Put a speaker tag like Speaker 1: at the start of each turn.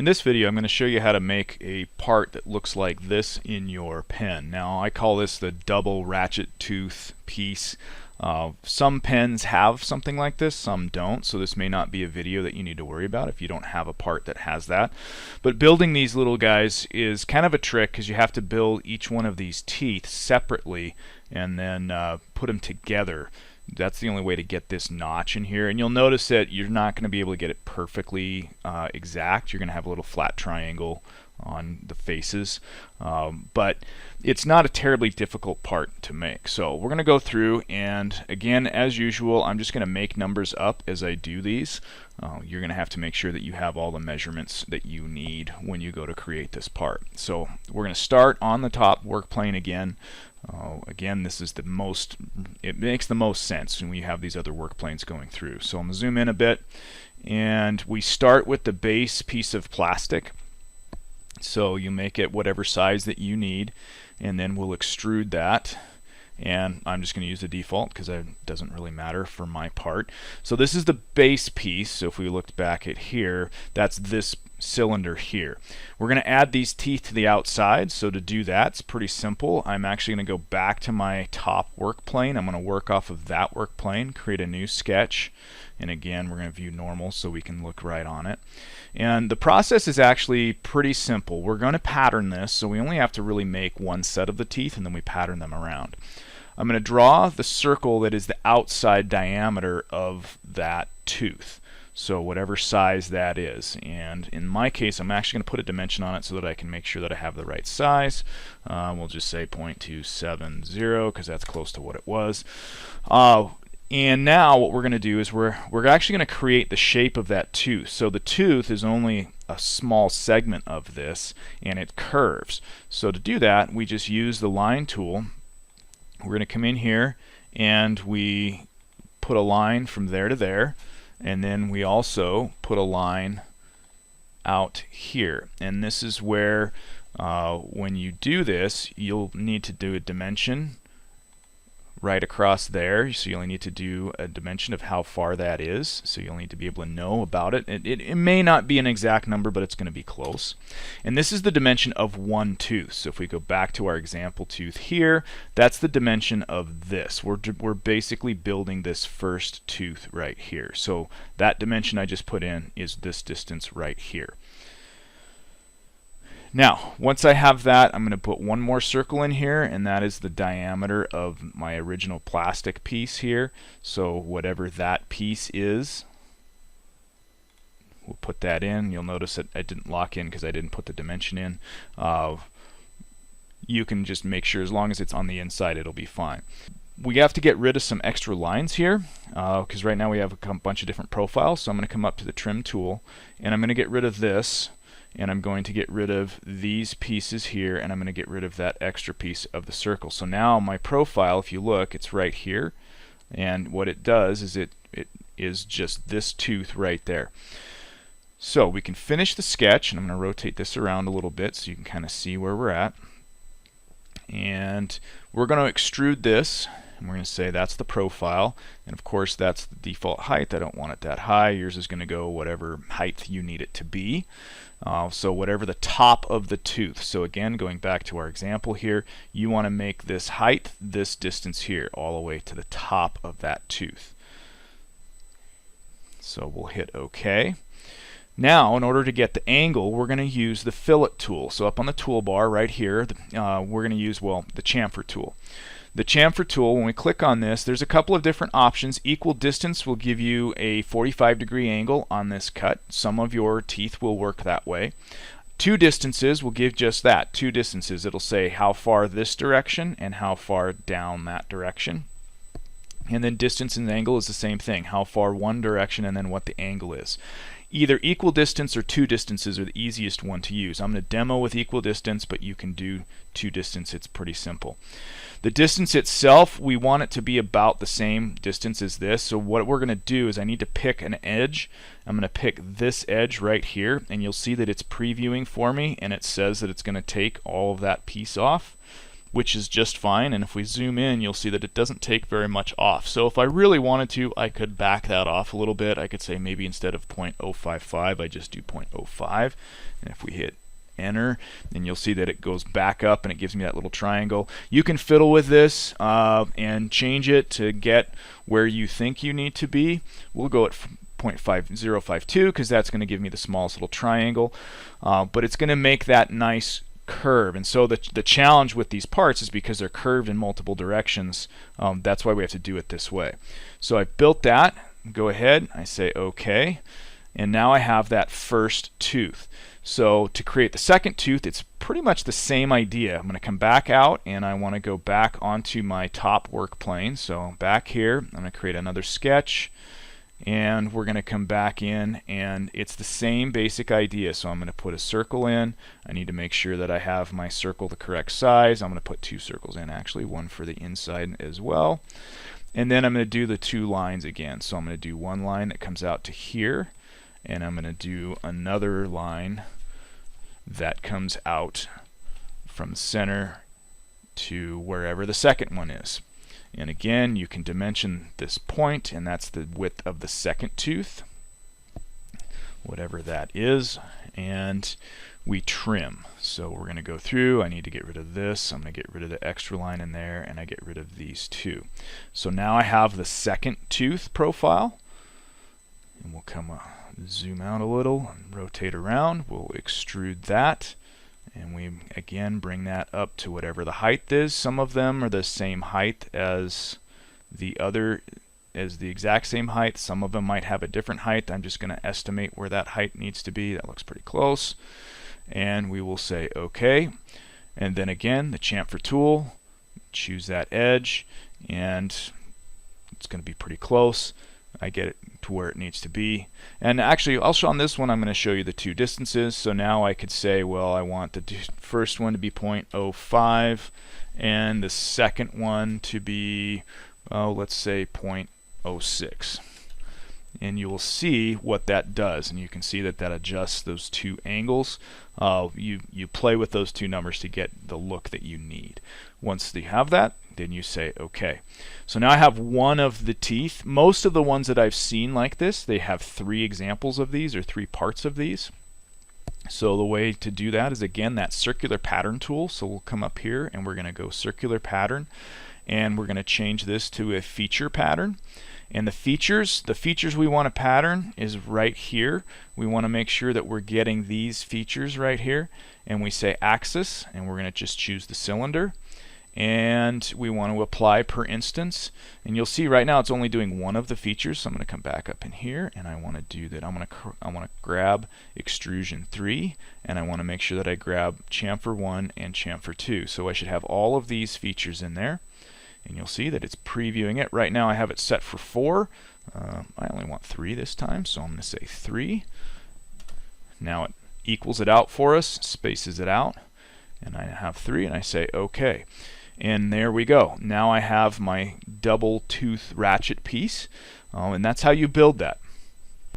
Speaker 1: In this video, I'm going to show you how to make a part that looks like this in your pen. Now, I call this the double ratchet tooth piece. Some pens have something like this, some don't, so this may not be a video that you need to worry about if you don't have a part that has that. But building these little guys is kind of a trick because you have to build each one of these teeth separately and then put them together. That's the only way to get this notch in here, and you'll notice that you're not going to be able to get it perfectly exact. You're going to have a little flat triangle on the faces, but it's not a terribly difficult part to make. So we're going to go through, and again, as usual, I'm just going to make numbers up as I do these. You're going to have to make sure that you have all the measurements that you need when you go to create this part. So we're going to start on the top work plane again. Again, this is the most, it makes the most sense when you have these other work planes going through. So I'm going to zoom in a bit, and we start with the base piece of plastic. So you make it whatever size that you need, and then we'll extrude that. And I'm just going to use the default because it doesn't really matter for my part. So this is the base piece. So if we looked back at here, that's this cylinder here. We're going to add these teeth to the outside. So to do that, it's pretty simple. I'm actually going to go back to my top work plane. I'm going to work off of that work plane, create a new sketch. And again, we're going to view normal so we can look right on it. And the process is actually pretty simple. We're going to pattern this, so we only have to really make one set of the teeth, and then we pattern them around. I'm going to draw the circle that is the outside diameter of that tooth. So whatever size that is. And in my case, I'm actually going to put a dimension on it so that I can make sure that I have the right size. We'll just say 0.270 because that's close to what it was. And now what we're going to do is we're actually going to create the shape of that tooth. So the tooth is only a small segment of this, and it curves. So to do that, we just use the line tool. We're going to come in here, and we put a line from there to there, and then we also put a line out here. And this is where when you do this, you'll need to do a dimension right across there. So you only need to do a dimension of how far that is. So you'll need to be able to know about it. It may not be an exact number, but it's going to be close. And this is the dimension of one tooth. So if we go back to our example tooth here, that's the dimension of this. We're basically building this first tooth right here. So that dimension I just put in is this distance right here. Now, once I have that, I'm going to put one more circle in here, and that is the diameter of my original plastic piece here. So whatever that piece is, we'll put that in. You'll notice that I didn't lock in because I didn't put the dimension in. You can just make sure as long as it's on the inside, it'll be fine. We have to get rid of some extra lines here because right now we have a bunch of different profiles. So I'm going to come up to the trim tool, and I'm going to get rid of this. And I'm going to get rid of these pieces here, and I'm going to get rid of that extra piece of the circle. So now my profile, if you look, it's right here, and what it does is it is just this tooth right there. So we can finish the sketch, and I'm going to rotate this around a little bit so you can kind of see where we're at. And we're going to extrude this, and we're going to say that's the profile, and of course that's the default height. I don't want it that high. Yours is going to go whatever height you need it to be. So whatever the top of the tooth. So again, going back to our example here, you want to make this height this distance here all the way to the top of that tooth. So we'll hit OK. Now, in order to get the angle, we're going to use the fillet tool. So up on the toolbar right here, we're going to use, well, the chamfer tool. The chamfer tool, when we click on this, there's a couple of different options. Equal distance will give you a 45-degree angle on this cut. Some of your teeth will work that way. Two distances will give just that, two distances. It'll say how far this direction and how far down that direction. And then distance and angle is the same thing, how far one direction and then what the angle is. Either equal distance or two distances are the easiest one to use. I'm going to demo with equal distance, but you can do two distance. It's pretty simple. The distance itself, we want it to be about the same distance as this. So what we're going to do is I need to pick an edge. I'm going to pick this edge right here, and you'll see that it's previewing for me, and it says that it's going to take all of that piece off. which is just fine. And if we zoom in, you'll see that it doesn't take very much off. So if I really wanted to, I could back that off a little bit. I could say maybe instead of 0.055, I just do 0.05. And if we hit enter, and you'll see that it goes back up and it gives me that little triangle. You can fiddle with this and change it to get where you think you need to be. We'll go at 0.5052 because that's going to give me the smallest little triangle, but it's going to make that nice curve. And so the challenge with these parts is because they're curved in multiple directions, that's why we have to do it this way. So I've built that. Go ahead, I say OK, and now I have that first tooth. So to create the second tooth, it's pretty much the same idea. I'm going to come back out and I want to go back onto my top work plane. So back here, I'm going to create another sketch, and we're going to come back in, and it's the same basic idea. So I'm going to put a circle in. I need to make sure that I have my circle the correct size. I'm going to put 2 circles in, actually, one for the inside as well. And then I'm going to do the 2 lines again. So I'm going to do one line that comes out to here, and I'm going to do another line that comes out from the center to wherever the second one is. And again, you can dimension this point, and that's the width of the second tooth, whatever that is, and we trim. So we're going to go through. I need to get rid of this. I'm going to get rid of the extra line in there, and I get rid of these 2. So now I have the second tooth profile, and we'll come zoom out a little and rotate around. We'll extrude that, and we again bring that up to whatever the height is. Some of them are the same height as the other, as the exact same height. Some of them might have a different height. I'm just going to estimate where that height needs to be. That looks pretty close, and we will say OK. And then again, the chamfer tool, choose that edge, and it's going to be pretty close. I get it to where it needs to be. And actually, also on this one, I'm going to show you the 2 distances. So now I could say, well, I want the first one to be 0.05 and the second one to be, let's say 0.06. And you will see what that does. And you can see that that adjusts those 2 angles. You play with those 2 numbers to get the look that you need. Once you have that, then you say OK. So now I have one of the teeth. Most of the ones that I've seen like this, they have 3 examples of these, or 3 parts of these. So the way to do that is, again, that circular pattern tool. So we'll come up here and we're going to go circular pattern, and we're going to change this to a feature pattern. And the features we want to pattern is right here. We want to make sure that we're getting these features right here, and we say axis, and we're going to just choose the cylinder, and we want to apply per instance. And you'll see right now it's only doing one of the features. So I'm going to come back up in here, and I want to do that. I want to grab extrusion 3, and I want to make sure that I grab chamfer 1 and chamfer 2. So I should have all of these features in there. And you'll see that it's previewing it. Right now I have it set for 4. I only want 3 this time, so I'm going to say 3. Now it equals it out for us, spaces it out, and I have 3, and I say OK. And there we go. Now I have my double tooth ratchet piece, and that's how you build that.